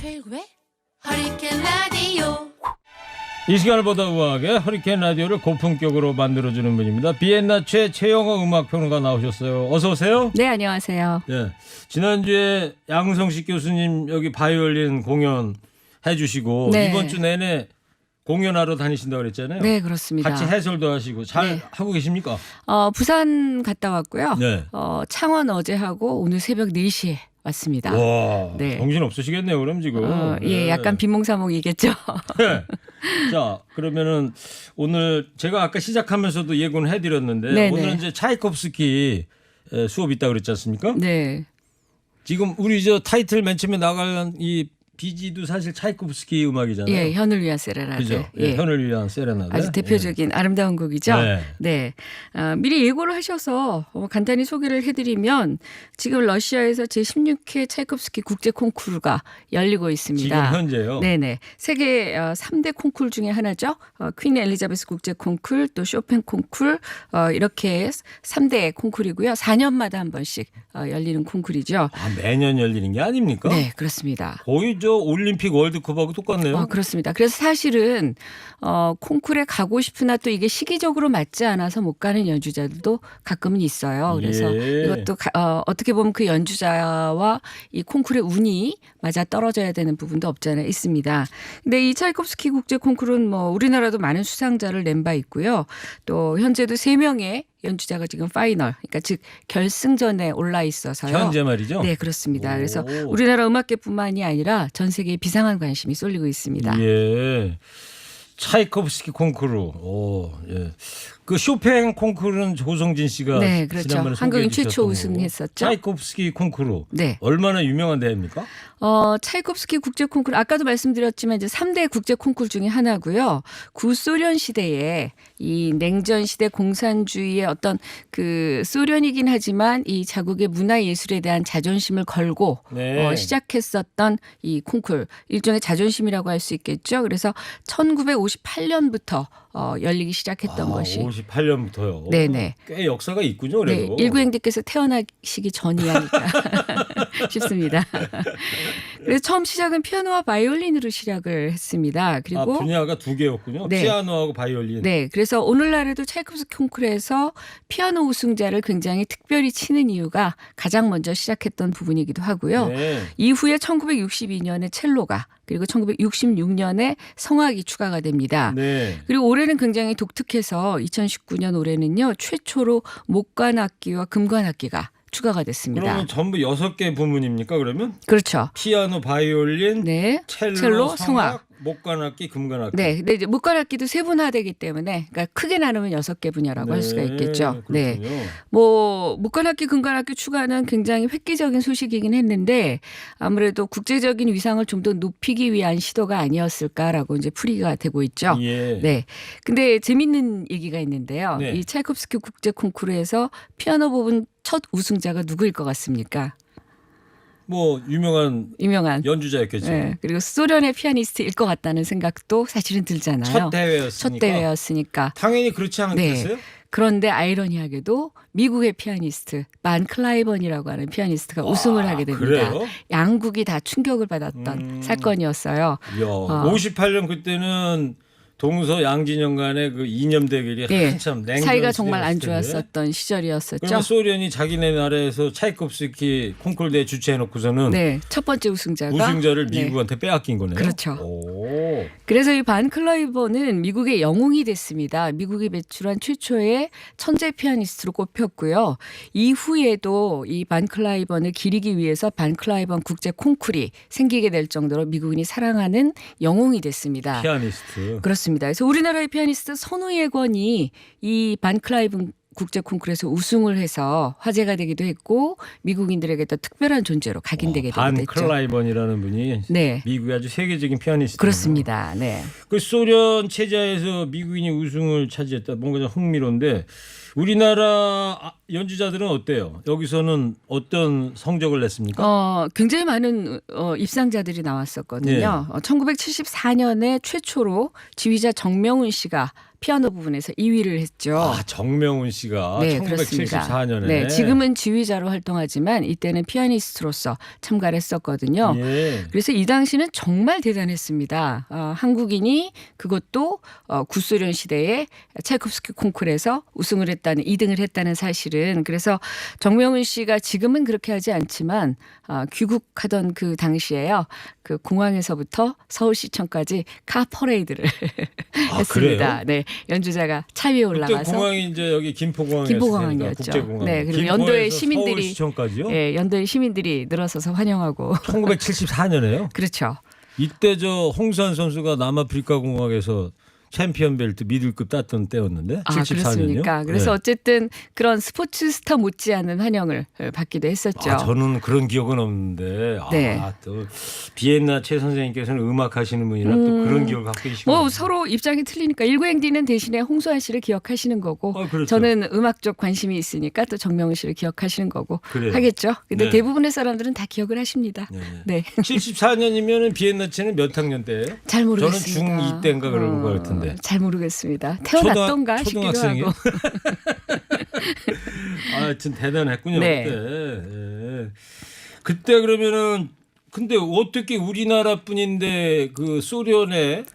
최일구의 허리케인 라디오. 이 시간을 보다 우아하게 허리케인 라디오를 고품격으로 만들어주는 분입니다. 비엔나 최영호 음악평론가 나오셨어요. 어서 오세요. 네, 안녕하세요. 예, 지난주에 양성식 교수님 여기 바이올린 공연 해주시고 네. 이번 주 내내 공연하러 다니신다고 그랬잖아요. 네, 그렇습니다. 같이 해설도 하시고 잘 네. 하고 계십니까? 부산 갔다 왔고요. 네. 창원 어제 하고 오늘 새벽 4시에 왔습니다. 와, 네. 정신 없으시겠네요, 그럼 지금. 예, 약간 빈몽사몽이겠죠. 네. 자, 그러면은 오늘 제가 아까 시작하면서도 예고는 해드렸는데 네네. 오늘은 이제 차이콥스키 수업 있다 그랬지 않습니까? 네. 지금 우리 저 타이틀 맨 처음에 나갈 이 비지도 사실 차이콥스키 음악이잖아요. 예, 현을 위한 세레나데. 그죠? 예. 현을 위한 세레나데. 아주 대표적인 아름다운 곡이죠. 네. 네. 미리 예고를 하셔서 간단히 소개를 해드리면 지금 러시아에서 제16회 차이콥스키 국제 콩쿠르가 열리고 있습니다. 지금 현재요. 네네. 세계 3대 콩쿨 중에 하나죠. 퀸 엘리자베스 국제 콩쿨, 또 쇼팽 콩쿨, 이렇게 3대 콩쿨이고요. 4년마다 한 번씩 열리는 콩쿨이죠. 아, 매년 열리는 게 아닙니까? 네, 그렇습니다. 거의 저 올림픽 월드컵하고 똑같네요. 그렇습니다. 그래서 사실은 콩쿨에 가고 싶으나 또 이게 시기적으로 맞지 않아서 못 가는 연주자들도 가끔은 있어요. 그래서 예. 이것도 어떻게 보면 그 연주자와 이 콩쿨의 운이 맞아 떨어져야 되는 부분도 없지 않아 있습니다. 근데 이 차이콥스키 국제 콩쿨은 뭐 우리나라도 많은 수상자를 낸 바 있고요. 또 현재도 3명의 연주자가 지금 파이널, 그러니까 즉 결승전에 올라 있어서요. 현재 말이죠. 네, 그렇습니다. 오. 그래서 우리나라 음악계뿐만이 아니라 전 세계에 비상한 관심이 쏠리고 있습니다. 예. 차이콥스키 콩쿠르. 오, 예. 그 쇼팽 콩쿠르는 조성진 씨가 네, 그렇죠. 지난번에 한국인 소개해 최초 주셨던 거고. 우승했었죠. 차이콥스키 콩쿠르. 네. 얼마나 유명한 대회입니까? 차이콥스키 국제 콩쿨 아까도 말씀드렸지만 이제 3대 국제 콩쿨 중에 하나고요. 구소련 시대에 이 냉전 시대 공산주의의 어떤 그 소련이긴 하지만 이 자국의 문화 예술에 대한 자존심을 걸고 네. 시작했었던 이 콩쿨 일종의 자존심이라고 할 수 있겠죠. 그래서 1958년부터 열리기 시작했던 것이 58년부터요. 네네. 꽤 역사가 있군요. 네, 그래도. 일구행님께서 태어나시기 전이야니까 싶습니다. 그래서 처음 시작은 피아노와 바이올린으로 시작을 했습니다. 그리고 분야가 두 개였군요. 네. 피아노하고 바이올린. 네, 그래서 오늘날에도 차이콥스키 콩쿠르에서 피아노 우승자를 굉장히 특별히 치는 이유가 가장 먼저 시작했던 부분이기도 하고요. 네. 이후에 1962년에 첼로가 그리고 1966년에 성악이 추가가 됩니다. 네. 그리고 올해는 굉장히 독특해서 2019년 올해는요 최초로 목관악기와 금관악기가 추가가 됐습니다. 그러면 전부 6개 부문입니까? 그러면 그렇죠. 피아노, 바이올린, 네, 첼로, 성악. 성악, 목관악기, 금관악기. 네, 근데 이제 목관악기도 세분화되기 때문에, 그러니까 크게 나누면 6개 분야라고 할 수가 있겠죠. 네, 그렇군요. 뭐 목관악기, 금관악기 추가는 굉장히 획기적인 소식이긴 했는데 아무래도 국제적인 위상을 좀 더 높이기 위한 시도가 아니었을까라고 이제 풀이가 되고 있죠. 예. 네, 근데 재밌는 얘기가 있는데요. 네. 이 차이콥스키 국제 콩쿠르에서 피아노 부분 첫 우승자가 누구일 것 같습니까? 뭐 유명한 유명한. 연주자였겠죠. 네, 그리고 소련의 피아니스트일 것 같다는 생각도 사실은 들잖아요. 첫 대회였으니까. 첫 대회였으니까. 당연히 그렇지 않겠어요? 네. 그런데 아이러니하게도 미국의 피아니스트 만 클라이번이라고 하는 피아니스트가 우승을 하게 됩니다. 그래요? 양국이 다 충격을 받았던 사건이었어요. 이야, 58년 그때는 동서 양진영 간의 그 이념 대결이 네. 한참 냉전 사이가 정말 안 시대였을 텐데. 좋았었던 시절이었었죠. 그러면 소련이 자기네 나라에서 차이콥스키 콩쿠르 대회 주최해놓고서는 네, 첫 번째 우승자가 우승자를 네. 미국한테 빼앗긴 거네요. 그렇죠. 오. 그래서 이 반 클라이버는 미국의 영웅이 됐습니다. 미국이 배출한 최초의 천재 피아니스트로 꼽혔고요. 이후에도 이 반 클라이번을 기리기 위해서 반 클라이번 국제 콩쿠르이 생기게 될 정도로 미국인이 사랑하는 영웅이 됐습니다. 피아니스트. 그렇습니다. 그래서 우리나라의 피아니스트 선우예권이 이 반 클라이번 국제 콩쿠르에서 우승을 해서 화제가 되기도 했고 미국인들에게 또 특별한 존재로 각인되게 반 되기도 했죠. 클라이번이라는 분이 네. 미국의 아주 세계적인 피아니스트. 그렇습니다. 네. 그 소련 체제에서 미국인이 우승을 차지했다. 뭔가 좀 흥미로운데 우리나라 연주자들은 어때요? 여기서는 어떤 성적을 냈습니까? 굉장히 많은 입상자들이 나왔었거든요. 1974년에 최초로 지휘자 정명훈 씨가 피아노 부분에서 2위를 했죠. 아, 정명훈 씨가 네, 1974년에. 네, 지금은 지휘자로 활동하지만 이때는 피아니스트로서 참가를 했었거든요. 예. 그래서 이 당시는 정말 대단했습니다. 한국인이 그것도 구소련 시대에 차이콥스키 콩쿠르에서 우승을 했다는 2등을 했다는 사실은 그래서 정명훈 씨가 지금은 그렇게 하지 않지만 귀국하던 그 당시에요. 그 공항에서부터 서울시청까지 카 퍼레이드를 했습니다. 네, 연주자가 차 위에 그때 올라가서 공항이 이제 여기 김포공항이었죠. 국제공항. 네, 그리고 연도의 시민들이 서울시청까지요? 네, 연도의 시민들이 늘어서서 환영하고 1974년에요? 그렇죠. 이때 저 홍수환 선수가 남아프리카 공항에서 챔피언 벨트 미들급 땄던 때였는데 74년이요? 그렇습니까? 그래서 어쨌든 그런 스포츠 스타 못지않은 환영을 받기도 했었죠. 저는 그런 기억은 없는데 네. 또 비엔나 최 선생님께서는 음악 하시는 분이라 또 그런 기억을 갖고 계시고 뭐 서로 입장이 틀리니까 일구행디는 대신에 홍수환 씨를 기억하시는 거고 그렇죠. 저는 음악 쪽 관심이 있으니까 또 정명훈 씨를 기억하시는 거고 그래요. 하겠죠. 근데 네. 대부분의 사람들은 다 기억을 하십니다. 네. 74년이면 비엔나 채는 몇 학년 때예요? 잘 모르겠습니다. 저는 중2 때인가 그런 것 같은데. 잘 모르겠습니다. 태어났던가 싶기도 초등학생이요? 하고. 하여튼 대단했군요. 네. 그때. 그때 그러면은 근데 어떻게 우리나라 뿐인데 그 소련에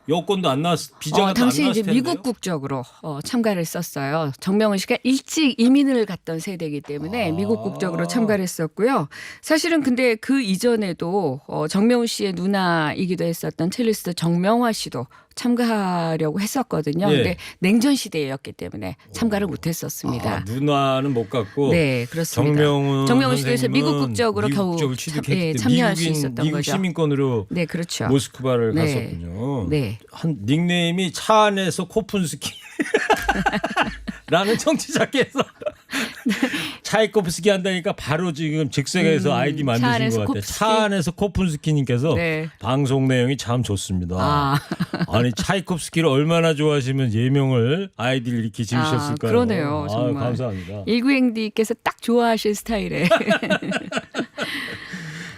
여권도 안 나왔 비자가 당시 안 이제 나왔을 텐데요? 미국 국적으로 참가를 했었어요. 정명훈 씨가 일찍 이민을 갔던 세대이기 때문에 미국 국적으로 참가를 했었고요. 사실은 근데 그 이전에도 정명훈 씨의 누나이기도 했었던 첼리스트 정명화 씨도 참가하려고 했었거든요. 예. 근데 냉전 시대였기 때문에 참가를 못했었습니다. 누나는 못 갔고 네, 그렇습니다. 정명훈 씨도 그래서 미국 국적으로 겨우 참여할 수 있었던 미국 거죠. 시민권으로 네, 그렇죠. 모스크바를 네. 갔었군요. 네. 한 닉네임이 차 안에서 코푼스키 라는 청취자께서 차이코프스키 한다니까 바로 지금 즉석에서 아이디 만드신 안에서 것 같아요. 코프스키? 차 안에서 코푼스키님께서 네. 방송 내용이 참 좋습니다. 아니 차이콥스키를 얼마나 좋아하시면 예명을 아이디를 이렇게 지으셨을까요? 그러네요. 정말. 감사합니다. 일구행디께서 딱 좋아하실 스타일에.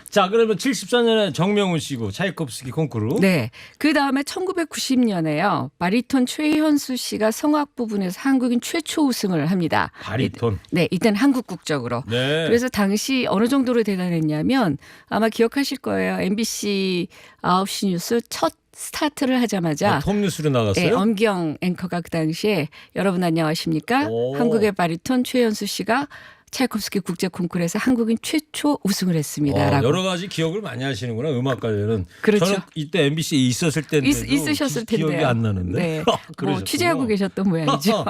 자, 그러면 74년에 정명훈 씨고 차이콥스키 콩쿠르. 네. 그 다음에 1990년에요. 바리톤 최현수 씨가 성악 부분에서 한국인 최초 우승을 합니다. 바리톤. 네, 이때는 한국 국적으로. 네. 그래서 당시 어느 정도로 대단했냐면 아마 기억하실 거예요. MBC 9시 뉴스 첫 스타트를 하자마자 톱뉴스로 나갔어요? 네, 엄경 앵커가 그 당시에 여러분 안녕하십니까? 오. 한국의 바리톤 최현수 씨가 차이콥스키 국제 콩쿠르에서 한국인 최초 우승을 했습니다라고. 여러 가지 기억을 많이 하시는구나 음악 관련은. 그렇죠. 저는 이때 MBC에 있었을 때인데 있으셨을 텐데요. 기억이 안 나는데. 네. 그러셨군요. 뭐 취재하고 계셨던 모양이죠.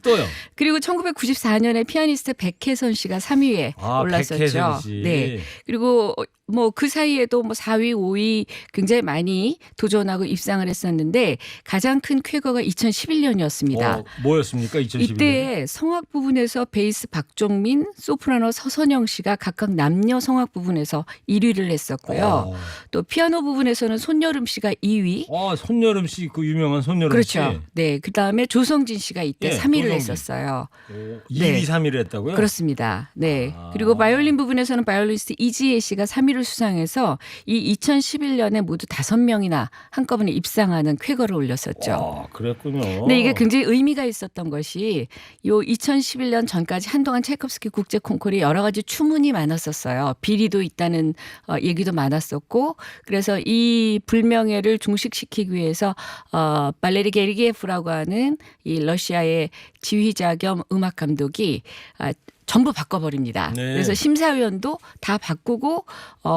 또요. 그리고 1994년에 피아니스트 백혜선 씨가 3위에 올랐었죠. 백혜선 씨. 네. 그리고 뭐 그 사이에도 뭐 4위, 5위 굉장히 많이 도전하고 입상을 했었는데 가장 큰 쾌거가 2011년이었습니다. 뭐였습니까? 2011년. 이때 성악 부분에서 베이스 박종민, 소프라노 서선영 씨가 각각 남녀 성악 부분에서 1위를 했었고요. 또 피아노 부분에서는 손여름 씨가 2위. 손여름 씨, 그 유명한 손여름 그렇죠. 씨. 네. 그다음에 조성진 씨가 이때 3위를 했었어요. 2위, 3위를 했다고요? 그렇습니다. 네. 그리고 바이올린 부분에서는 바이올리스트 이지혜 씨가 3위를 수상해서 이 2011년에 모두 5명이나 한꺼번에 입상하는 쾌거를 올렸었죠. 그랬군요. 근데 이게 굉장히 의미가 있었던 것이 요 2011년 전까지 한동안 차이콥스키 국제 콩쿠르에 여러 가지 추문이 많았었어요. 비리도 있다는 얘기도 많았었고 그래서 이 불명예를 중식시키기 위해서 발레리 게르기예프라고 하는 이 러시아의 지휘자 겸 음악 감독이 전부 바꿔버립니다. 네. 그래서 심사위원도 다 바꾸고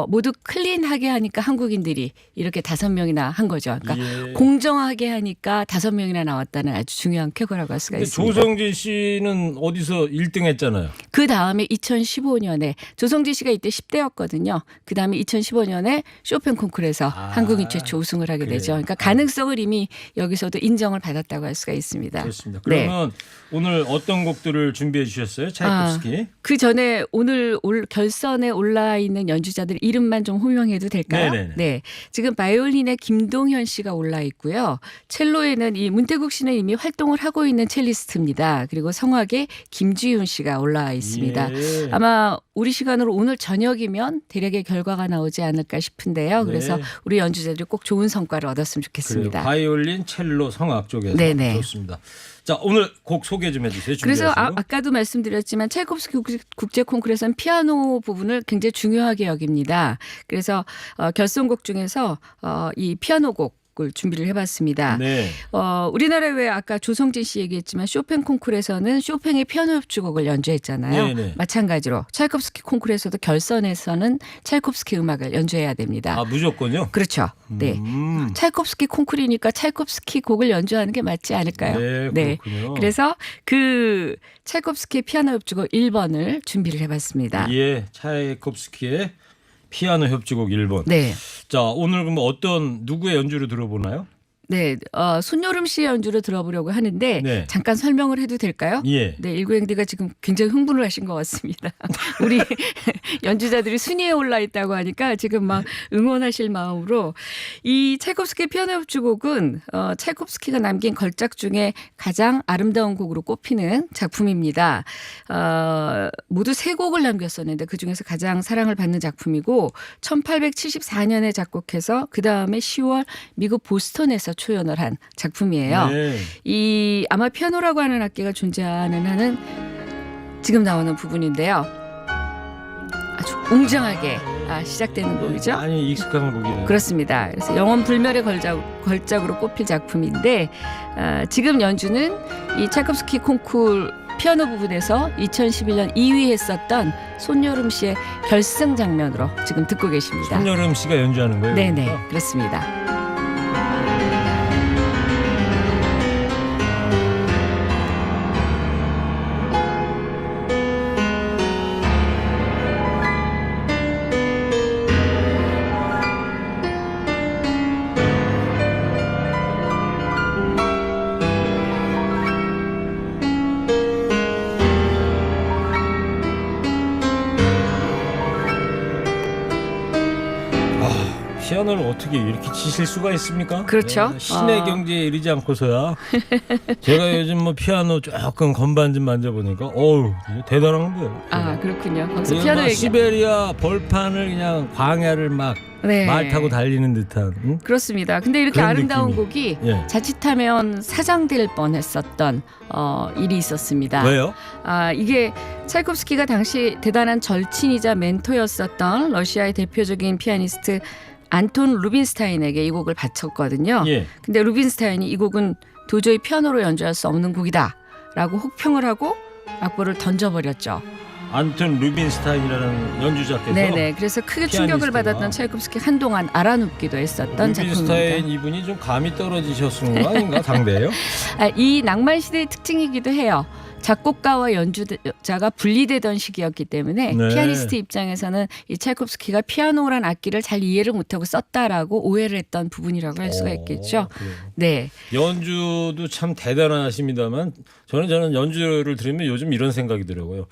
모두 클린하게 하니까 한국인들이 이렇게 5명이나 한 거죠. 그러니까 공정하게 하니까 5명이나 나왔다는 아주 중요한 쾌거라고 할 수가 있습니다. 조성진 씨는 어디서 1등 했잖아요. 그 다음에 2015년에 조성진 씨가 이때 10대였거든요. 그 다음에 2015년에 쇼팽 콩쿠르에서 한국인 최초 우승을 하게 되죠. 그러니까 가능성을 이미 여기서도 인정을 받았다고 할 수가 있습니다. 그렇습니다. 그러면 오늘 어떤 곡들을 준비해 주셨어요? 차이콥스키 그 전에 오늘 결선에 올라 있는 연주자들 이름만 좀 호명해도 될까요? 네네네. 네. 지금 바이올린에 김동현 씨가 올라 있고요. 첼로에는 이 문태국 씨는 이미 활동을 하고 있는 첼리스트입니다. 그리고 성악에 김지윤 씨가 올라 있습니다. 예. 아마 우리 시간으로 오늘 저녁이면 대략의 결과가 나오지 않을까 싶은데요. 그래서 네. 우리 연주자들이 꼭 좋은 성과를 얻었으면 그래요. 좋겠습니다. 바이올린, 첼로, 성악 쪽에서 네네. 좋습니다. 자, 오늘 곡 소개 좀 해주세요. 그래서 준비하시고. 아까도 말씀드렸지만 차이콥스키 국제 콩쿠르에서는 피아노 부분을 굉장히 중요하게 여깁니다. 그래서 결선곡 중에서 이 피아노 곡을 준비를 해봤습니다. 네. 우리나라에 왜 아까 조성진 씨 얘기했지만 쇼팽 콩쿠르에서는 쇼팽의 피아노 협주곡을 연주했잖아요. 네네. 마찬가지로 차이콥스키 콩쿠르에서도 결선에서는 차이콥스키 음악을 연주해야 됩니다. 아, 무조건요? 그렇죠. 네. 차이콥스키 콩쿠르니까 차이콥스키 곡을 연주하는 게 맞지 않을까요? 네, 그렇군요. 그래서 그 차이콥스키의 피아노 협주곡 1번을 준비를 해봤습니다. 예, 차이콥스키의 피아노 협주곡 1번. 네. 자, 오늘 그럼 어떤 누구의 연주를 들어보나요? 네, 손여름 씨의 연주를 들어보려고 하는데 네. 잠깐 설명을 해도 될까요? 예. 네, 19행디가 지금 굉장히 흥분을 하신 것 같습니다. 우리 연주자들이 순위에 올라 있다고 하니까 지금 막 응원하실 마음으로 이 차이콥스키 피아노 협주곡은 차이콥스키가 남긴 걸작 중에 가장 아름다운 곡으로 꼽히는 작품입니다. 모두 3곡을 남겼었는데 그중에서 가장 사랑을 받는 작품이고 1874년에 작곡해서 그다음에 10월 미국 보스턴에서 초연을 한 작품이에요. 네. 이 아마 피아노라고 하는 악기가 존재하는 한은 지금 나오는 부분인데요. 아주 웅장하게 시작되는 곡이죠. 아니, 익숙한 곡이네요. 그렇습니다. 그래서 영원 불멸의 걸작으로 꼽힐 작품인데 지금 연주는 이 차이콥스키 콩쿠르 피아노 부분에서 2011년 2위 했었던 손여름 씨의 결승 장면으로 지금 듣고 계십니다. 손여름 씨가 연주하는 거예요? 네네, 그러니까? 그렇습니다. 피아노를 어떻게 이렇게 치실 수가 있습니까? 그렇죠. 네, 신의 경지에 이르지 않고서야. 제가 요즘 뭐 피아노 조금 건반 좀 만져보니까 어우 대단한데요. 아, 그렇군요. 거기서 이거 피아노 막 얘기. 시베리아 벌판을 그냥 광야를 막 말 네. 타고 달리는 듯한. 응? 그렇습니다. 근데 이렇게 그런 아름다운 느낌이. 곡이 예. 자칫하면 사장될 뻔했었던 일이 있었습니다. 왜요? 이게 차이콥스키가 당시 대단한 절친이자 멘토였었던 러시아의 대표적인 피아니스트 안톤 루빈스타인에게 이 곡을 바쳤거든요. 예. 근데 루빈스타인이 이 곡은 도저히 피아노로 연주할 수 없는 곡이다라고 혹평을 하고 악보를 던져버렸죠. 안톤 루빈스타인이라는 연주자께서 네네. 그래서 크게 충격을 피아니스트가. 받았던 차이콥스키 한동안 알아눕기도 했었던 루빈스타인 작품입니다. 이분이 좀 감이 떨어지셨은 거 아닌가? 당대예요? 이 낭만 시대의 특징이기도 해요. 작곡가와 연주자가 분리되던 시기였기 때문에 네. 피아니스트 입장에서는 이 차이콥스키가 피아노란 악기를 잘 이해를 못하고 썼다라고 오해를 했던 부분이라고 할 수가 있겠죠. 그래요. 네. 연주도 참 대단하십니다만 저는 연주를 들으면 요즘 이런 생각이 들어요.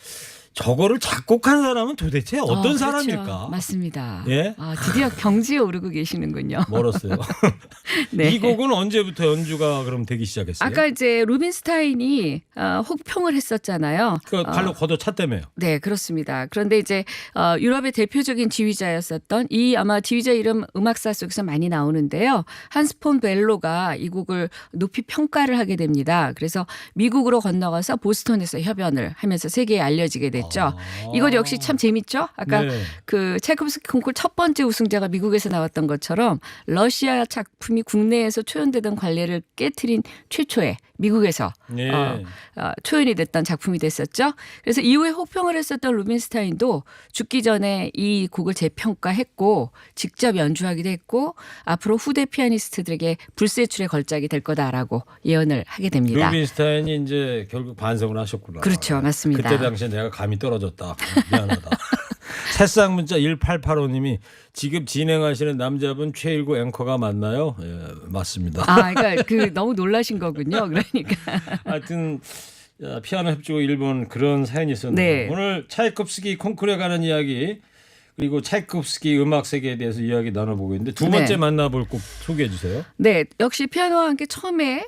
저거를 작곡한 사람은 도대체 어떤 그렇죠. 사람일까? 맞습니다. 예? 드디어 경지에 오르고 계시는군요. 멀었어요. 네. 이 곡은 언제부터 연주가 그럼 되기 시작했어요? 아까 이제 루빈스타인이 혹평을 했었잖아요. 그 발로 걷어찼다며요. 네, 그렇습니다. 그런데 이제 유럽의 대표적인 지휘자였었던 이 아마 지휘자 이름 음악사 속에서 많이 나오는데요. 한스 폰 벨로가 이 곡을 높이 평가를 하게 됩니다. 그래서 미국으로 건너가서 보스턴에서 협연을 하면서 세계에 알려지게 됐죠. 이것 역시 참 재밌죠? 아까 네. 그 차이콥스키 콩쿠르 첫 번째 우승자가 미국에서 나왔던 것처럼 러시아 작품이 국내에서 초연되던 관례를 깨트린 최초의 미국에서 예. 초연이 됐던 작품이 됐었죠. 그래서 이후에 혹평을 했었던 루빈스타인도 죽기 전에 이 곡을 재평가했고 직접 연주하기도 했고 앞으로 후대 피아니스트들에게 불세출의 걸작이 될 거다라고 예언을 하게 됩니다. 루빈스타인이 이제 결국 반성을 하셨구나. 그렇죠. 맞습니다. 그때 당시에 내가 감이 떨어졌다. 미안하다. 새싹 문자 1885님이 지금 진행하시는 남자분 최일구 앵커가 맞나요? 예, 맞습니다. 그러니까 너무 놀라신 거군요. 그러니까. 하여튼 피아노 협주곡 일본 그런 사연이 있었는데 네. 오늘 차이콥스키 콩쿠르에 관한 이야기 그리고 차이콥스키 음악 세계에 대해서 이야기 나눠보고 있는데 두 번째 네. 만나볼 곡 소개해 주세요. 네, 역시 피아노와 함께 처음에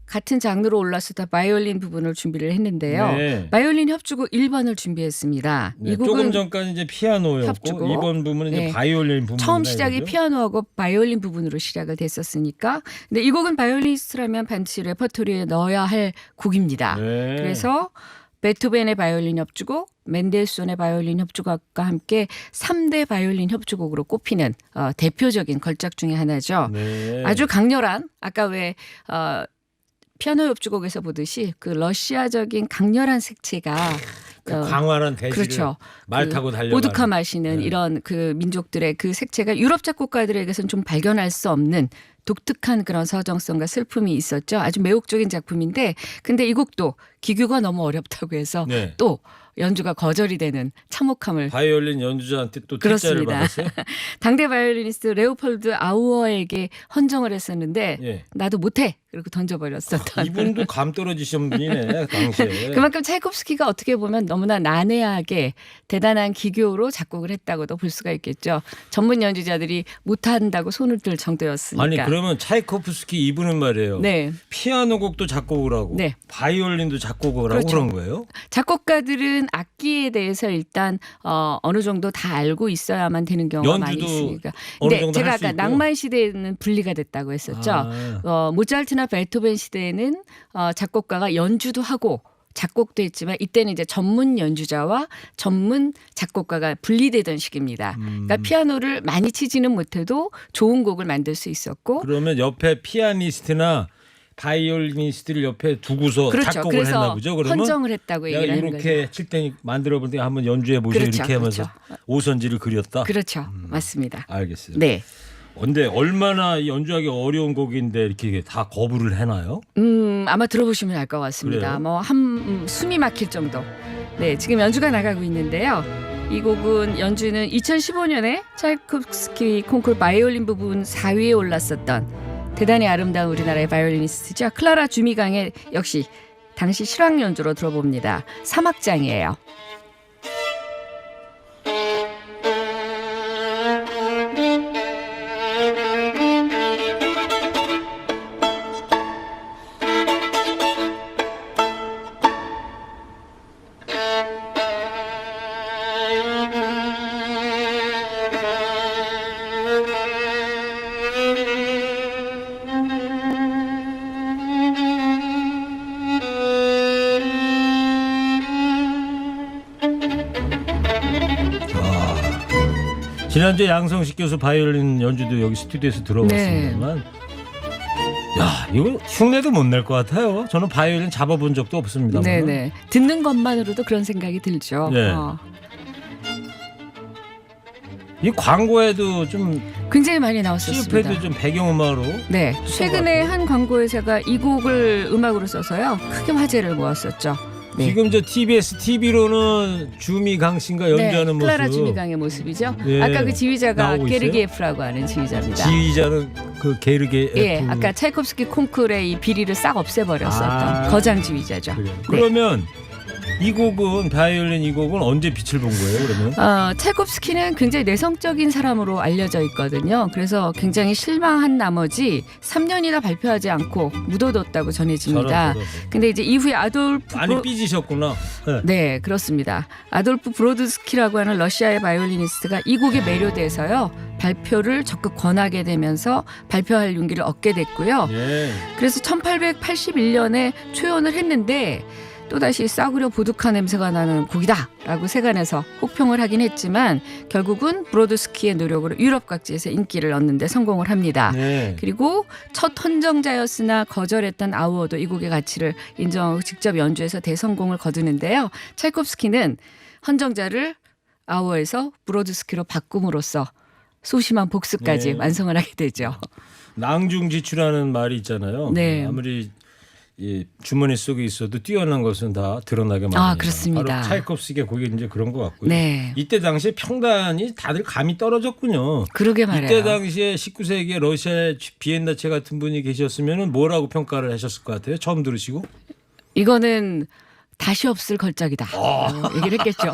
같은 장르로 올랐을 바이올린 부분을 준비를 했는데요. 네. 바이올린 협주곡 1번을 준비했습니다. 네, 이 곡은 조금 전까지 이제 피아노였고 협주곡. 이번 부분은 이제 네. 바이올린 부분. 처음 시작이 피아노하고 바이올린 부분으로 시작을 됐었으니까. 근데 이 곡은 바이올리니스트라면 반드시 레퍼토리에 넣어야 할 곡입니다. 네. 그래서 베토벤의 바이올린 협주곡, 멘델소hn의 바이올린 협주곡과 함께 3대 바이올린 협주곡으로 꼽히는 대표적인 걸작 중에 하나죠. 네. 아주 강렬한 아까 왜 피아노 협주곡에서 보듯이 그 러시아적인 강렬한 색채가 그 광활한 대지를 그렇죠. 말 그 타고 달려가는. 보드카 마시는 네. 이런 그 민족들의 그 색채가 유럽 작곡가들에게서는 좀 발견할 수 없는 독특한 그런 서정성과 슬픔이 있었죠. 아주 매혹적인 작품인데 근데 이 곡도 기교가 너무 어렵다고 해서 네. 또 연주가 거절이 되는 참혹함을 바이올린 연주자한테 또 퇴짜를 그렇습니다. 받았어요. 당대 바이올리니스트 레오폴드 아우어에게 헌정을 했었는데 예. 나도 못해 그리고 던져버렸었던. 이분도 감 떨어지신 분이네 당시에. 그만큼 차이콥스키가 어떻게 보면 너무나 난해하게 대단한 기교로 작곡을 했다고도 볼 수가 있겠죠. 전문 연주자들이 못한다고 손을 들 정도였으니까. 아니 그러면 차이코프스키 이분은 말이에요. 네. 피아노 곡도 작곡을 하고 네. 바이올린도 작곡을 하고 그렇죠. 그런 거예요? 작곡가들은 악기에 대해서 일단 어느 정도 다 알고 있어야만 되는 경우가 많이 연주도 있으니까. 어느 근데 정도 제가 할수 아까 있고. 낭만 시대에는 분리가 됐다고 했었죠. 모차르트나 베토벤 시대에는 작곡가가 연주도 하고 작곡도 했지만 이때는 이제 전문 연주자와 전문 작곡가가 분리되던 시기입니다. 그러니까 피아노를 많이 치지는 못해도 좋은 곡을 만들 수 있었고 그러면 옆에 피아니스트나 바이올리니스트를 옆에 두고서 그렇죠. 작곡을 그래서 했나 보죠. 그러면 헌정을 했다고 내가 얘기를 하는 거죠. 이렇게 칠 테니 만들어 볼 때 한번 연주해 보세요. 그렇죠. 이렇게 하면서 그렇죠. 오선지를 그렸다. 그렇죠. 맞습니다. 알겠어요. 네. 근데 얼마나 연주하기 어려운 곡인데 이렇게 다 거부를 해나요? 아마 들어보시면 알 것 같습니다. 그래요? 뭐 숨이 막힐 정도. 네, 지금 연주가 나가고 있는데요. 이 곡은 연주는 2015년에 차이콥스키 콩쿠르 바이올린 부분 4위에 올랐었던 대단히 아름다운 우리나라의 바이올리니스트죠. 클라라 주미강의 역시 당시 실황 연주로 들어봅니다. 사막장이에요. 지난주에 양성식 교수 바이올린 연주도 여기 스튜디오에서 들어봤습니다만 야 이거 흉내도 못 낼 것 같아요. 저는 바이올린 잡아본 적도 없습니다. 네네. 듣는 것만으로도 그런 생각이 들죠. 네. 이 광고에도 좀 굉장히 많이 나왔었습니다. CF에도 좀 배경음악으로 네, 최근에 한 광고회사가 이 곡을 음악으로 써서요 크게 화제를 모았었죠. 네. 지금 저 TBS TV로는 주미강 씨가 연주하는 모습. 클라라 주미강의 모습이죠. 예, 아까 그 지휘자가 나오고 있어요? 게르기에프라고 하는 지휘자입니다. 지휘자는 그 게르게 예, 아까 차이콥스키 콩쿠르의 이 비리를 싹 없애버렸었던 아. 거장 지휘자죠. 그래요. 네. 그러면 이 곡은 바이올린 이 곡은 언제 빛을 본 거예요? 그러면? 차이콥스키는 굉장히 내성적인 사람으로 알려져 있거든요. 그래서 굉장히 실망한 나머지 3년이나 발표하지 않고 묻어뒀다고 전해집니다. 저런. 근데 이제 이후에 아돌프 많이 삐지셨구나. 네. 네, 그렇습니다. 아돌프 브로드스키라고 하는 러시아의 바이올리니스트가 이 곡에 매료돼서요. 발표를 적극 권하게 되면서 발표할 용기를 얻게 됐고요. 예. 그래서 1881년에 초연을 했는데 또다시 싸구려 보드카 냄새가 나는 곡이다라고 세간에서 혹평을 하긴 했지만 결국은 브로드스키의 노력으로 유럽 각지에서 인기를 얻는 데 성공을 합니다. 네. 그리고 첫 헌정자였으나 거절했던 아우어도 이 곡의 가치를 인정하고 직접 연주해서 대성공을 거두는데요. 차이콥스키는 헌정자를 아우어에서 브로드스키로 바꿈으로써 소심한 복수까지 네. 완성을 하게 되죠. 낭중지추라는 말이 있잖아요. 네. 아무리 이 주머니 속에 있어도 뛰어난 것은 다 드러나게 만든다. 아, 그렇습니다. 바로 차이콥스키의 곡이 이제 그런 것 같고요. 네. 이때 당시에 평단이 다들 감이 떨어졌군요. 그러게 말이에요. 이때 당시에 19세기에 러시아의 비엔나체 같은 분이 계셨으면 뭐라고 평가를 하셨을 것 같아요? 처음 들으시고? 이거는 다시 없을 걸작이다. 얘기를 했겠죠.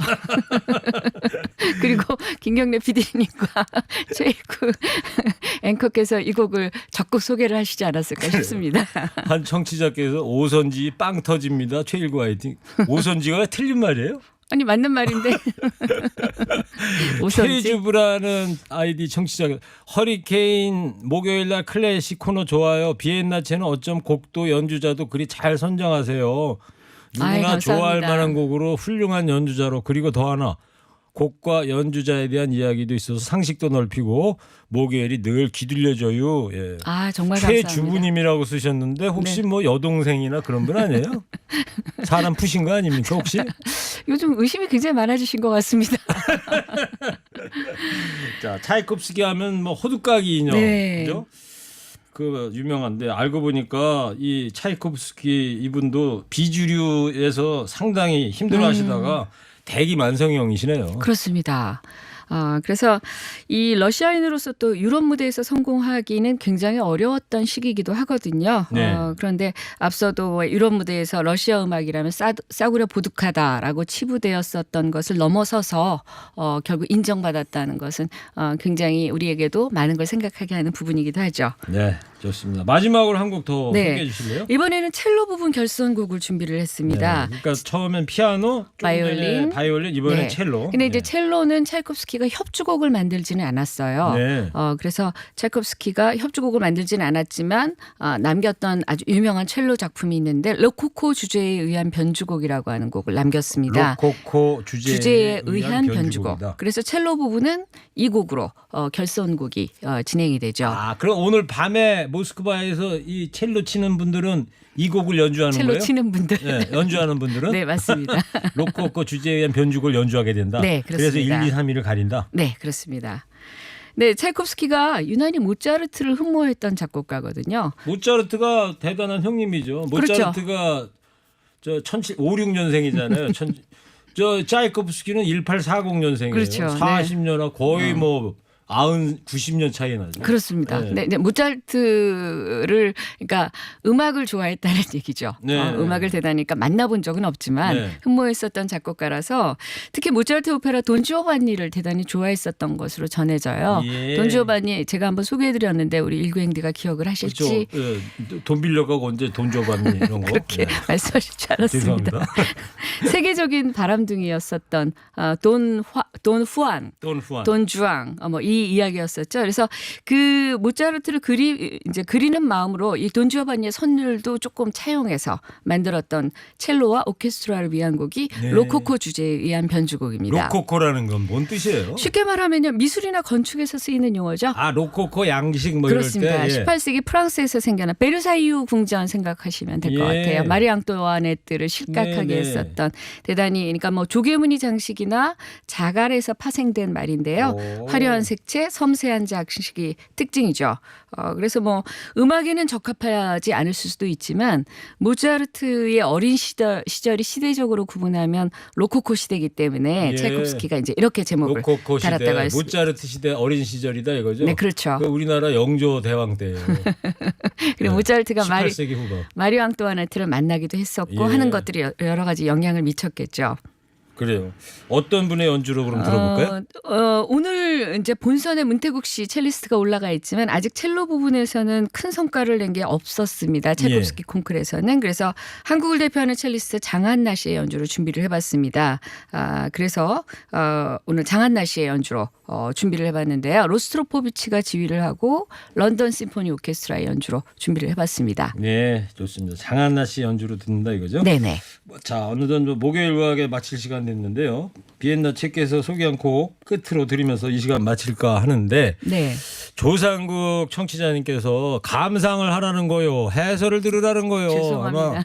그리고 김경래 PD님과 최일구 앵커께서 이 곡을 적극 소개를 하시지 않았을까 싶습니다. 한 청취자께서 오선지 빵 터집니다. 최일구 화이팅. 오선지가 틀린 말이에요? 아니 맞는 말인데. 오선지. 최주부라는 아이디 청취자가 허리케인 목요일날 클래식 코너 좋아요. 비엔나체는 어쩜 곡도 연주자도 그리 잘 선정하세요. 누구나 아이, 좋아할 감사합니다. 만한 곡으로 훌륭한 연주자로 그리고 더 하나 곡과 연주자에 대한 이야기도 있어서 상식도 넓히고 목요일이 늘 기둘려져요. 예. 아 정말 감사합니다. 최주부님이라고 쓰셨는데 혹시 네. 뭐 여동생이나 그런 분 아니에요? 사람 푸신 거 아닙니까 혹시? 요즘 의심이 굉장히 많아지신 것 같습니다. 자 차이콥스키 하면 뭐 호두까기 인형 네. 그죠? 그 유명한데 알고 보니까 이 차이콥스키 이분도 비주류에서 상당히 힘들어하시다가 대기 만성형이시네요. 그렇습니다. 그래서 이 러시아인으로서 또 유럽 무대에서 성공하기는 굉장히 어려웠던 시기이기도 하거든요. 네. 그런데 앞서도 유럽 무대에서 러시아 음악이라면 싸구려 보둑하다라고 치부되었었던 것을 넘어서서 결국 인정받았다는 것은 굉장히 우리에게도 많은 걸 생각하게 하는 부분이기도 하죠. 네, 좋습니다. 마지막으로 한 곡 더 네. 소개해 주실래요? 이번에는 첼로 부분 결선곡을 준비를 했습니다. 네, 그러니까 처음엔 피아노, 좀 전에 바이올린, 이번엔 네. 첼로. 근데 이제 네. 첼로는 차이콥스키가 협주곡을 만들지는 않았어요. 네. 그래서 차이콥스키가 협주곡을 만들지는 않았지만 남겼던 아주 유명한 첼로 작품이 있는데 로코코 주제에 의한 변주곡이라고 하는 곡을 남겼습니다. 로코코 주제에 의한 변주곡. 변주곡이다. 그래서 첼로 부분은 이 곡으로 결선곡이 진행이 되죠. 아, 그럼 오늘 밤에 모스크바에서 이 첼로 치는 분들은 이 곡을 연주하는 첼로 거예요? 치는 분들. 네, 연주하는 분들은 네, 맞습니다. 로코코 주제에 의한 변주곡을 연주하게 된다. 네, 그래서 그렇습니다. 1, 2, 3위를 가린다. 네, 그렇습니다. 네, 차이콥스키가 유난히 모차르트를 흠모했던 작곡가거든요. 모차르트가 대단한 형님이죠. 그렇죠. 모차르트가 저 56년생이잖아요. 저 차이콥스키는 1840년생이에요. 그렇죠. 40년하 거의 뭐 90년 차이 나죠. 그렇습니다. 네. 네, 모차르트를 그러니까 음악을 좋아했다는 얘기죠. 네. 음악을 대단하니까 만나본 적은 없지만 네. 흠모했었던 작곡가라서 특히 모차르트 오페라 돈 지오반니를 대단히 좋아했었던 것으로 전해져요. 예. 돈 지오반니 제가 한번 소개해드렸는데 우리 일구행디가 기억을 하실지 그렇죠. 예, 돈 빌려가고 언제 돈 줘봤니 이런 거. 그렇게 예. 말씀하실 줄 알았습니다. 죄송합니다. 세계적인 바람둥이였었던 돈 후안. 돈 후안. 돈 주앙 이 이야기였었죠. 그래서 그 모차르트를 그리는 마음으로 이 돈 지오반니의 선율도 조금 차용해서 만들었던 첼로와 오케스트라를 위한 곡이 네. 로코코 주제에 의한 변주곡입니다. 로코코라는 건 뭔 뜻이에요? 쉽게 말하면요 미술이나 건축에서 쓰이는 용어죠. 아 로코코 양식 뭐 그렇습니다. 이럴 때. 예. 18세기 프랑스에서 생겨난 베르사유 궁전 생각하시면 될 것 예. 같아요. 마리 앙뚜아네트를 실각하게 네, 네. 했었던 대단히 그러니까 뭐 조개무늬 장식이나 자갈에서 파생된 말인데요. 오. 화려한 색채, 섬세한 장식이 특징이죠. 그래서 뭐 음악에는 적합하지 않을 수도 있지만 모차르트의 어린 시절이 시대적으로 구분하면 로코코 시대이기 때문에 예. 차이콥스키가 이제 이렇게 제목을 로코코 시대, 달았다고 했습니다. 모차르트 시대 어린 시절이다 이거죠? 네, 그렇죠. 그 우리나라 영조 대왕 때예요. 그리고 모차르트가 18세기 후반. 마리오 앙뚜아네트를 만나기도 했었고 예. 하는 것들이 여러 가지 영향을 미쳤겠죠. 그래요. 어떤 분의 연주로 그럼 들어볼까요? 오늘 이제 본선에 문태국 씨 첼리스트가 올라가 있지만 아직 첼로 부분에서는 큰 성과를 낸 게 없었습니다. 차이콥스키 콩쿠르에서는. 그래서 한국을 대표하는 첼리스트 장한나 씨의 연주를 준비를 해봤습니다. 그래서 오늘 장한나 씨의 연주로 준비를 해봤는데요. 로스트로포비치가 지휘를 하고 런던 심포니 오케스트라의 연주로 준비를 해봤습니다. 네, 좋습니다. 장한나 씨 연주로 듣는다 이거죠? 네네. 자, 어느덧 목요일 과학에 마칠 시간 됐는데요. 비엔나 책에서 소개한 곡 끝으로 들으면서 이 시간 마칠까 하는데 네. 조상국 청취자님께서 감상을 하라는 거요. 해설을 들으라는 거요. 죄송합니다.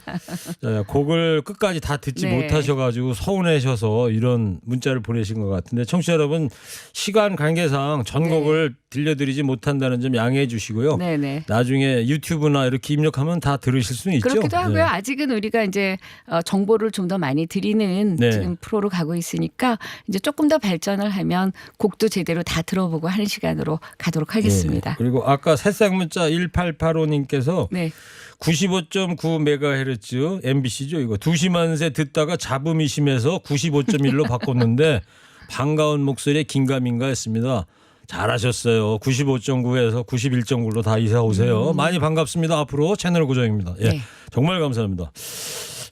아마 곡을 끝까지 다 듣지 네. 못하셔가지고 서운해셔서 이런 문자를 보내신 것 같은데 청취자 여러분 시간 관계상 전곡을 들려드리지 못한다는 점 양해해 주시고요. 네네. 나중에 유튜브나 이렇게 입력하면 다 들으실 수는 있죠. 그렇기도 하고요. 네. 아직은 우리가 이제 정보를 좀 더 많이 드리는 네. 지금 프로로 가고 있으니까 이제 조금 더 발전을 하면 곡도 제대로 다 들어보고 하는 시간으로 가도록 하겠습니다. 듣겠습니다. 그리고 아까 새싹 문자 1885님께서 네. 95.9MHz MBC죠. 이거 2시만 새 듣다가 잡음이 심해서 95.1로 바꿨는데 반가운 목소리에 긴가민가 했습니다. 잘하셨어요. 95.9에서 91.9로 다 이사 오세요. 많이 반갑습니다. 앞으로 채널 고정입니다. 예, 네. 정말 감사합니다.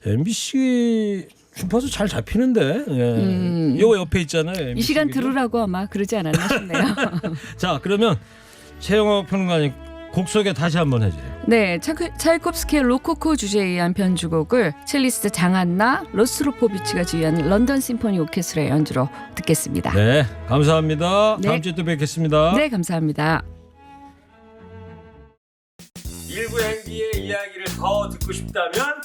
MBC 주파수 잘 잡히는데. 예. 이거 옆에 있잖아요. 이 MBC 시간 그죠? 들으라고 아마 그러지 않았나 싶네요. 자, 그러면 최영호 평론가님 곡 소개 다시 한번 해주세요. 네, 차이콥스키의 로코코 주제에 의한 변주곡을 첼리스트 장한나 로스트로포비치가 지휘하는 런던 심포니 오케스트라의 연주로 듣겠습니다. 네, 감사합니다. 네. 다음 주에 또 뵙겠습니다. 네, 감사합니다. 일부 행기의 이야기를 더 듣고 싶다면